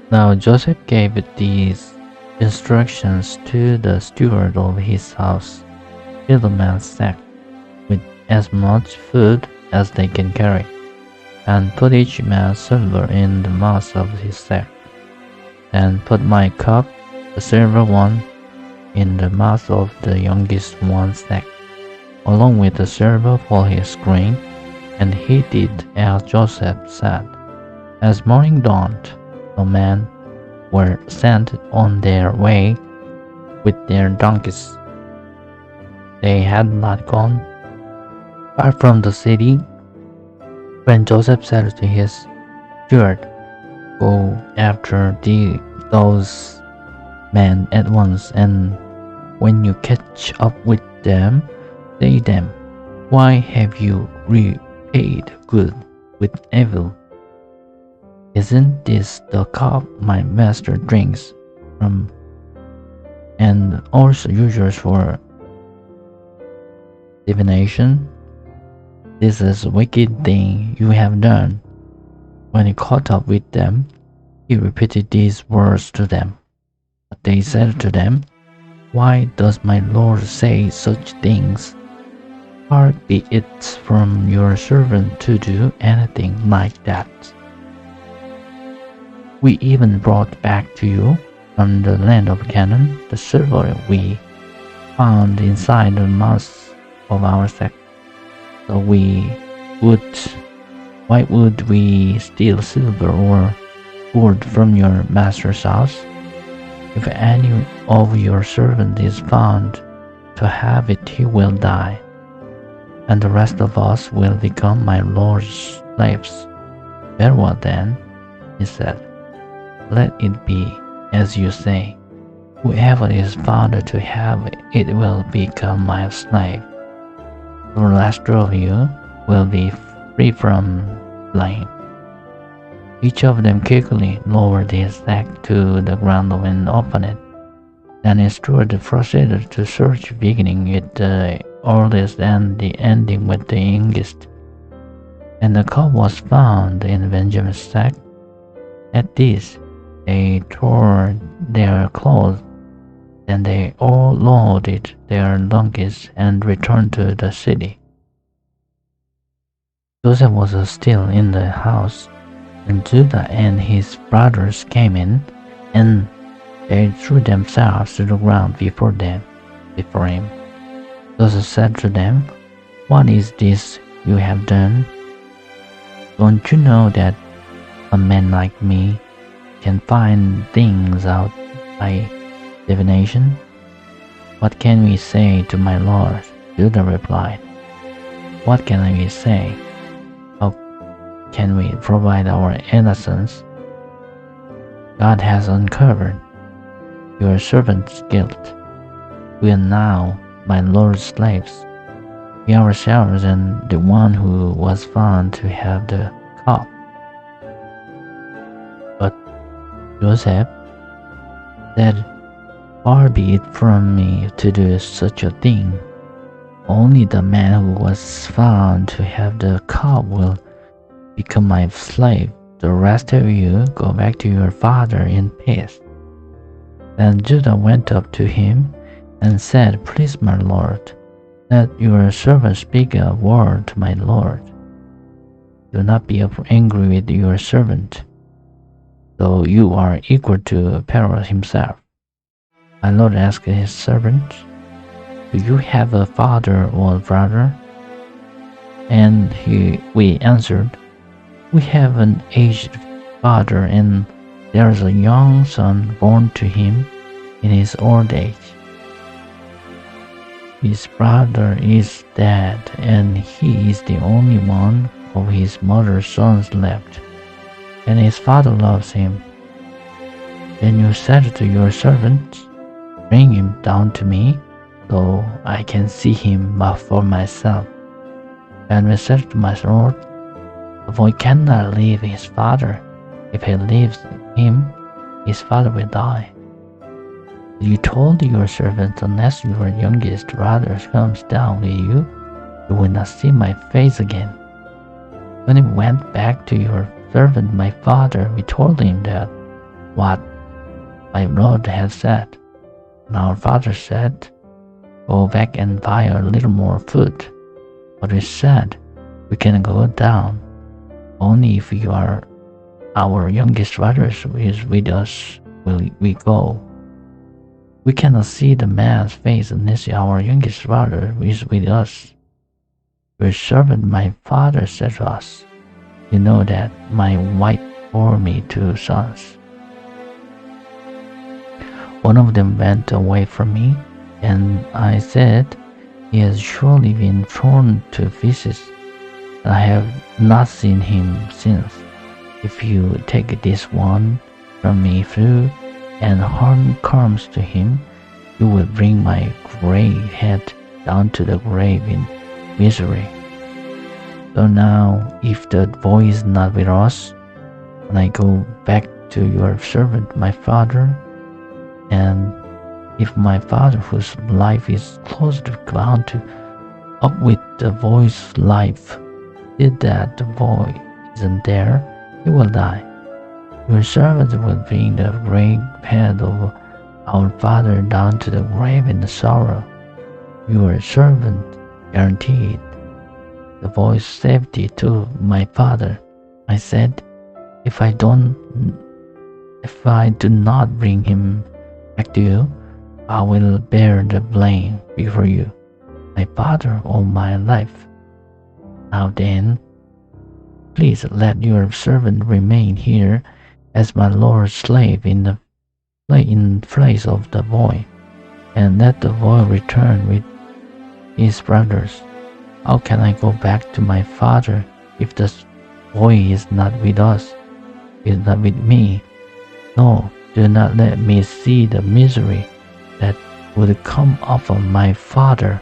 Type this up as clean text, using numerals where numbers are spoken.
Now Joseph gave these instructions to the steward of his house: fill the man's sack with as much food as they can carry, and put each man's silver in the mouth of his sack, and put my cup, the silver one, in the mouth of the youngest one's sack, along with the silver for his grain. And he did as Joseph said. As morning dawned, the men were sent on their way with their donkeys. They had not gone far from the city when Joseph said to his steward, "Go after those men at once, and when you catch up with them, say them, 'Why have you repaid good with evil? Isn't this the cup my master drinks from and also uses for divination? This is a wicked thing you have done.'" When he caught up with them, he repeated these words to them. But they said to them, "Why does my Lord say such things? Far be it from your servant to do anything like that. We even brought back to you from the land of Canaan the silver we found inside the mouths of our sack. So why would we steal silver or gold from your master's house? If any of your servants is found to have it, he will die, and the rest of us will become my Lord's slaves." "Very well then," he said, "let it be as you say. Whoever is found to have it will become my slave. The last of you will be free from blame." Each of them quickly lowered his sack to the ground and opened it. Then his steward proceeded to search, beginning with the oldest and ending with the youngest. And the cup was found in Benjamin's sack. At this, they tore their clothes. Then they all loaded their donkeys and returned to the city. Joseph was still in the house, and Judah and his brothers came in, and they threw themselves to the ground before him. Joseph said to them, "What is this you have done? Don't you know that a man like me can find things out by divination? What can we say to my Lord?" Judah replied, "What can we say? How can we provide our innocence? God has uncovered your servant's guilt. We are now my Lord's slaves, we ourselves and the one who was found to have the cup." But Joseph said, "Far be it from me to do such a thing. Only the man who was found to have the cup will become my slave. The rest of you go back to your father in peace." Then Judah went up to him and said, "Please, my lord, let your servant speak a word to my lord. Do not be angry with your servant, though you are equal to Pharaoh himself." My lord asked his servant, "Do you have a father or brother?" And we answered, "We have an aged father, and there is a young son born to him in his old age. His brother is dead, and he is the only one of his mother's sons left, and his father loves him." Then you said to your servants, "Bring him down to me, so I can see him for myself." And we said to my lord, "The boy cannot leave his father. If he leaves him, his father will die." You told your servant, "Unless your youngest brother comes down with you, you will not see my face again." When we went back to your servant, my father, we told him that what my Lord had said. And our father said, "Go back and buy a little more food." But we said, "We can go down. Only if you are our youngest brothers is with us will we go. We cannot see the man's face unless our youngest brother is with us." Your servant my father said to us, "You know that my wife bore me 2 sons. One of them went away from me, and I said, He has surely been thrown to pieces, and I have not seen him since. If you take this one from me through, and harm comes to him, you will bring my gray head down to the grave in misery. So now, if the boy is not with us, when I go back to your servant my father, and if my father, whose life is closely bound up with the boy's life, did that the boy isn't there, he will die. Your servant will bring the gray head of our father down to the grave in sorrow. Your servant guaranteed the boy's safety to my father. I said, if I do not bring him back to you, I will bear the blame before you, my father, all my life. Now then, please let your servant remain here as my lord's slave in place of the boy, and let the boy return with his brothers. How can I go back to my father if the boy is not with us, is not with me? No, do not let me see the misery that would come upon my father